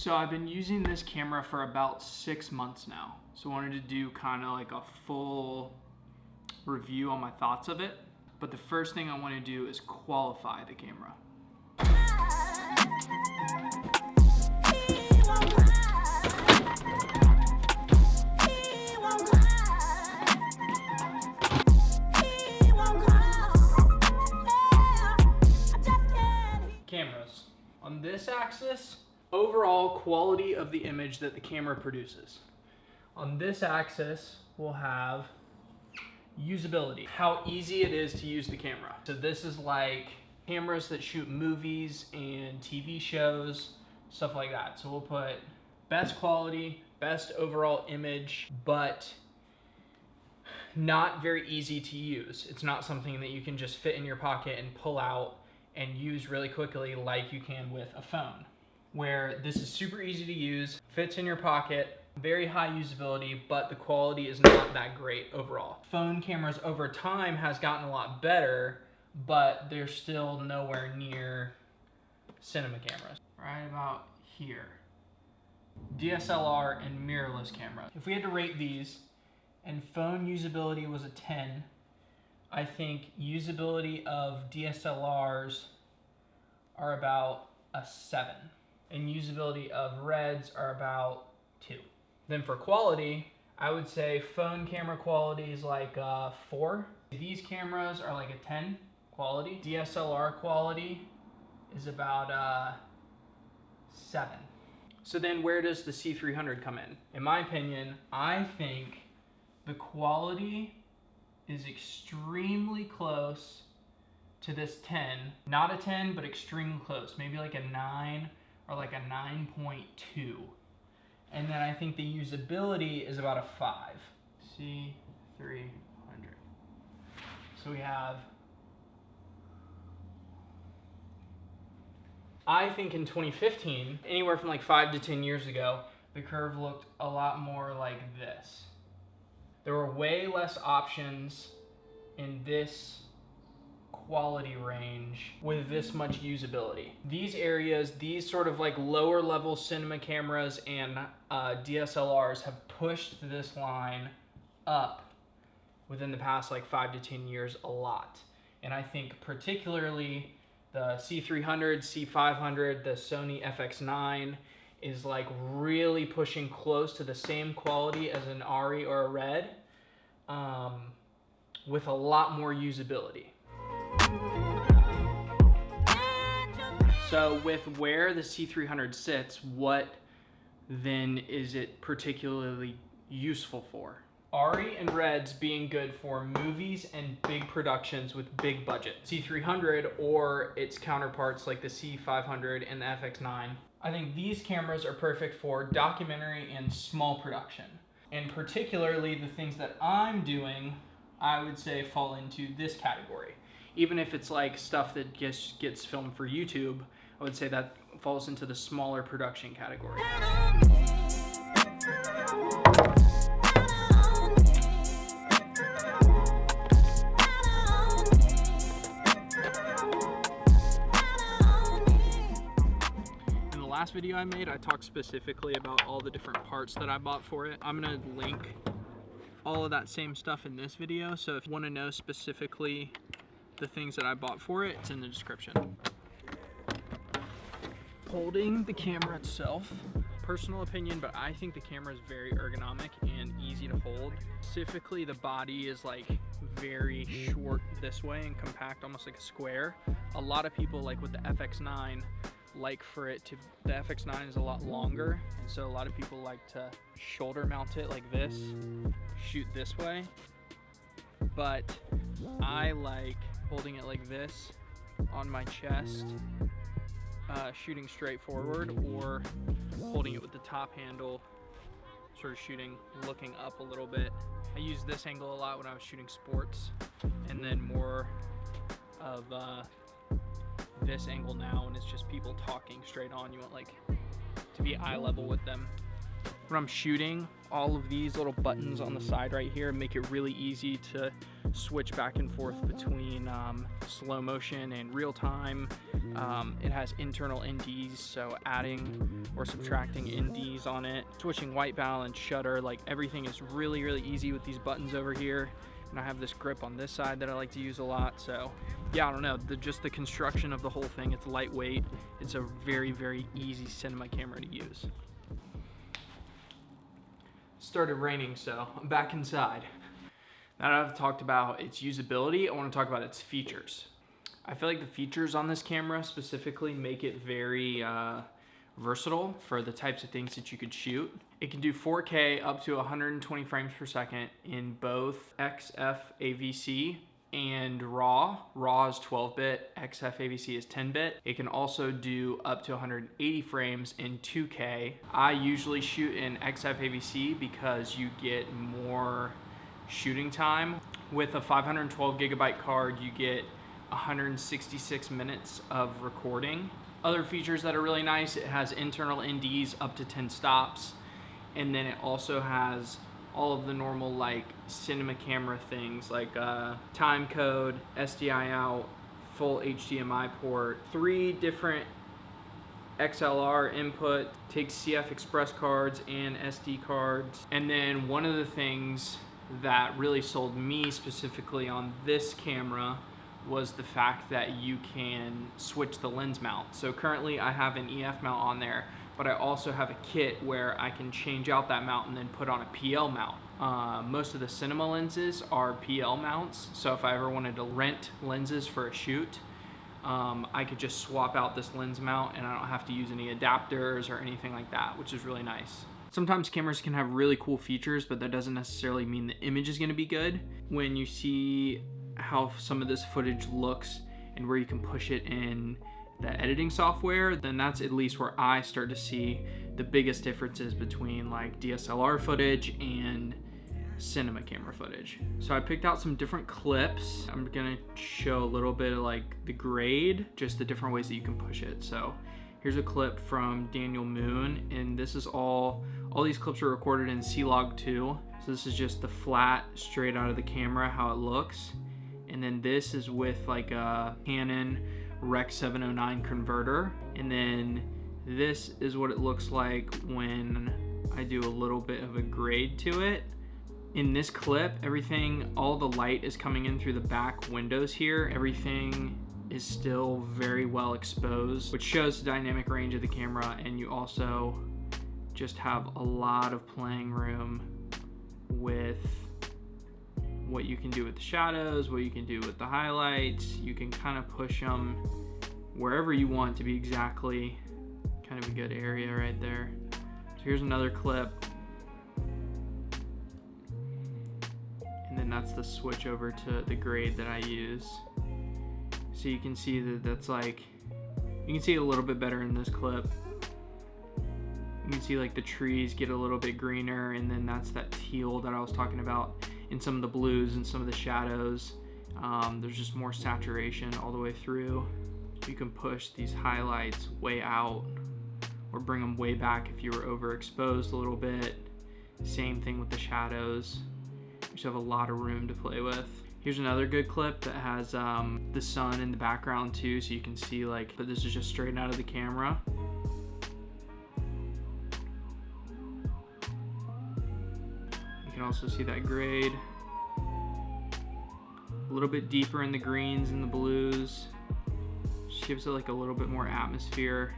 So I've been using this camera for about 6 months now. So I wanted to do kind of like a full review on my thoughts of it. But the first thing I want to do is qualify the camera. Cameras. On this axis, overall quality of the image that the camera produces. On this axis, we'll have usability, how easy it is to use the camera. So this is like cameras that shoot movies and TV shows, stuff like that. So we'll put best quality, best overall image, but not very easy to use. It's not something that you can just fit in your pocket and pull out and use really quickly like you can with a phone, where this is super easy to use, fits in your pocket, very high usability, but the quality is not that great overall. Phone cameras over time has gotten a lot better, but they're still nowhere near cinema cameras. Right about here. DSLR and mirrorless cameras. If we had to rate these and phone usability was a 10, I think usability of DSLRs are about a 7, and usability of Reds are about 2. Then for quality, I would say phone camera quality is like 4. These cameras are like a 10 quality. DSLR quality is about 7. So then where does the C300 come in? In my opinion, I think the quality is extremely close to this 10. Not a 10, but extremely close. Maybe like a 9 or like a 9.2. And then I think the usability is about a 5. C300. So we have, I think in 2015, anywhere from like 5 to 10 years ago, the curve looked a lot more like this. There were way less options in this quality range with this much usability. These areas, these sort of like lower level cinema cameras and DSLRs have pushed this line up within the past like 5 to 10 years a lot. And I think particularly the C300, C500, the Sony FX9 is like really pushing close to the same quality as an ARRI or a Red, with a lot more usability. So with where the C300 sits, what then is it particularly useful for? ARRI and Reds being good for movies and big productions with big budget. C300 or its counterparts like the C500 and the FX9. I think these cameras are perfect for documentary and small production. And particularly the things that I'm doing, I would say fall into this category. Even if it's like stuff that just gets filmed for YouTube, I would say that falls into the smaller production category. Last video I made, I talked specifically about all the different parts that I bought for it. I'm gonna link all of that same stuff in this video, so if you want to know specifically the things that I bought for it, it's in the description. Holding the camera itself, personal opinion, but I think the camera is very ergonomic and easy to hold. Specifically, the body is like very short this way and compact, almost like a square. A lot of people, like with the FX9, like for it to, the FX9 is a lot longer, and so a lot of people like to shoulder mount it like this, shoot this way, but I like holding it like this on my chest, shooting straight forward, or holding it with the top handle, sort of shooting, looking up a little bit. I use this angle a lot when I was shooting sports, and then more of this angle now when it's just people talking straight on. You want like to be eye level with them. when I'm shooting, all of these little buttons on the side right here make it really easy to switch back and forth between slow motion and real time. It has internal NDs, so adding or subtracting NDs on it, switching white balance, shutter, like everything is really, really easy with these buttons over here. And I have this grip on this side that I like to use a lot. So yeah, I don't know, just the construction of the whole thing, it's lightweight. It's a very, very easy cinema camera to use. Started raining, so I'm back inside. Now that I've talked about its usability, I want to talk about its features. I feel like the features on this camera specifically make it very versatile for the types of things that you could shoot. It can do 4K up to 120 frames per second in both XFAVC and RAW. RAW is 12-bit, XFAVC is 10-bit. It can also do up to 180 frames in 2K. I usually shoot in XFAVC because you get more shooting time. With a 512 gigabyte card, you get 166 minutes of recording. Other features that are really nice, it has internal NDs up to 10 stops, and then it also has all of the normal like cinema camera things like time code, SDI out, full HDMI port, 3 different XLR input, takes CF Express cards and SD cards. And then one of the things that really sold me specifically on this camera was the fact that you can switch the lens mount. So currently I have an EF mount on there, but I also have a kit where I can change out that mount and then put on a PL mount. Most of the cinema lenses are PL mounts, so if I ever wanted to rent lenses for a shoot, I could just swap out this lens mount and I don't have to use any adapters or anything like that, which is really nice. Sometimes cameras can have really cool features, but that doesn't necessarily mean the image is gonna be good. When you see how some of this footage looks and where you can push it in the editing software, then that's at least where I start to see the biggest differences between like DSLR footage and cinema camera footage. So I picked out some different clips. I'm gonna show a little bit of like the grade, just the different ways that you can push it. So here's a clip from Daniel Moon, and this is all these clips are recorded in C-Log 2. So this is just the flat straight out of the camera, how it looks. And then this is with like a Canon Rec 709 converter. And then this is what it looks like when I do a little bit of a grade to it. In this clip, everything, all the light is coming in through the back windows here. Everything is still very well exposed, which shows the dynamic range of the camera, and you also just have a lot of playing room with what you can do with the shadows, what you can do with the highlights. You can kind of push them wherever you want to be exactly kind of a good area right there. So here's another clip. And then that's the switch over to the grade that I use. So you can see that that's like, you can see it a little bit better in this clip. You can see like the trees get a little bit greener, and then that's that teal that I was talking about in some of the blues and some of the shadows. There's just more saturation all the way through. You can push these highlights way out or bring them way back if you were overexposed a little bit. Same thing with the shadows. You just have a lot of room to play with. Here's another good clip that has the sun in the background too, so you can see like, but this is just straight out of the camera. You can also see that grade. A little bit deeper in the greens and the blues. Just gives it like a little bit more atmosphere.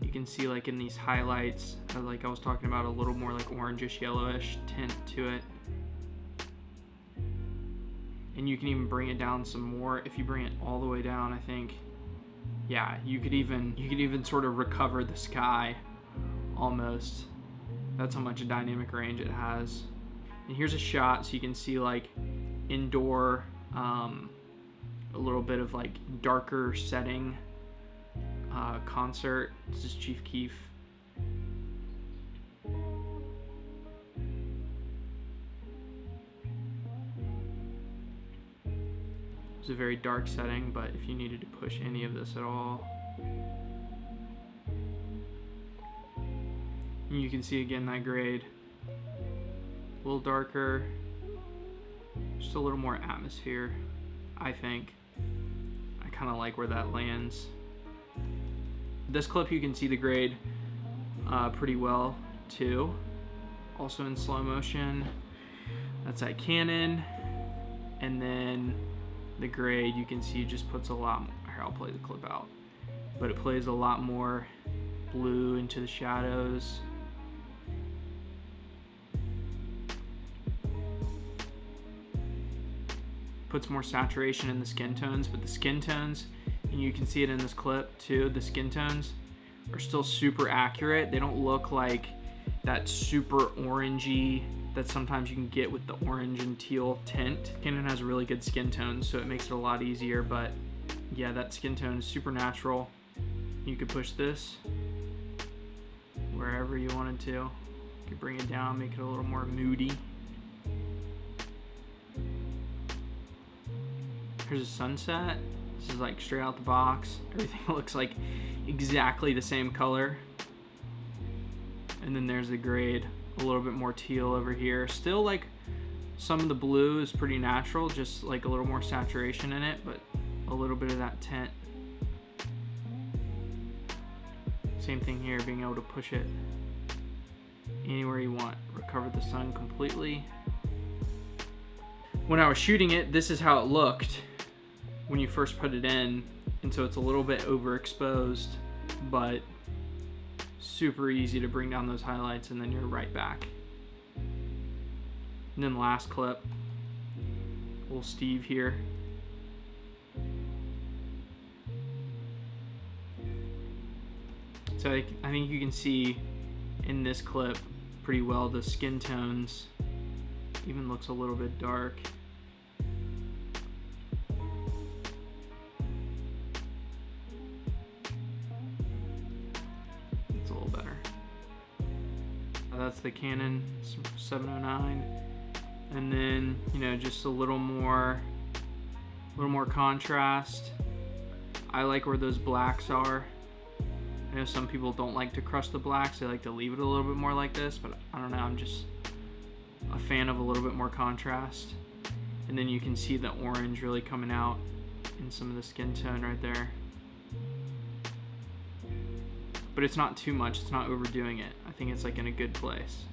You can see like in these highlights, like I was talking about, a little more like orangish yellowish tint to it. And you can even bring it down some more. If you bring it all the way down, I think, yeah, you could even sort of recover the sky almost. That's how much dynamic range it has. And here's a shot so you can see like indoor, a little bit of like darker setting concert. This is Chief Keef. It's a very dark setting, but if you needed to push any of this at all, And you can see again that grade. A little darker. Just a little more atmosphere, I think. I kind of like where that lands. This clip you can see the grade pretty well too. Also in slow motion. That's at Canon. And then the grade you can see just puts a lot more. Here, I'll play the clip out. But it plays a lot more blue into the shadows. Puts more saturation in the skin tones, but the skin tones, and you can see it in this clip too, the skin tones are still super accurate. They don't look like that super orangey that sometimes you can get with the orange and teal tint. Canon has really good skin tones, so it makes it a lot easier, but yeah, that skin tone is super natural. You could push this wherever you wanted to. You could bring it down, make it a little more moody. Here's a sunset. This is like straight out the box. Everything looks like exactly the same color. And then there's the grade, a little bit more teal over here. Still like some of the blue is pretty natural, just like a little more saturation in it, but a little bit of that tint. Same thing here, being able to push it anywhere you want. Recover the sun completely. When I was shooting it, this is how it looked when you first put it in, and so it's a little bit overexposed, but super easy to bring down those highlights, and then you're right back. And then the last clip, little Steve here. So I think you can see in this clip pretty well the skin tones. Even looks a little bit dark. It's a little better. That's the Canon 709. And then, you know, just a little more contrast. I like where those blacks are. I know some people don't like to crush the blacks, they like to leave it a little bit more like this, but I don't know, I'm just a fan of a little bit more contrast. And then you can see the orange really coming out in some of the skin tone right there. But it's not too much, it's not overdoing it. I think it's like in a good place.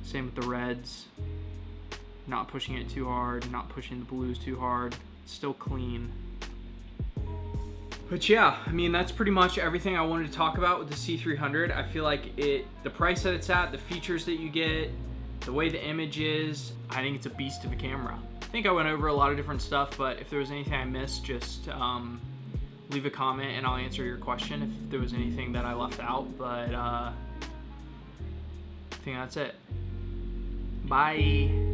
Same with the reds. Not pushing it too hard, not pushing the blues too hard. It's still clean. But yeah, I mean, that's pretty much everything I wanted to talk about with the C300. I feel like the price that it's at, the features that you get, the way the image is, I think it's a beast of a camera. I think I went over a lot of different stuff, but if there was anything I missed, just leave a comment and I'll answer your question if there was anything that I left out. But I think that's it. Bye.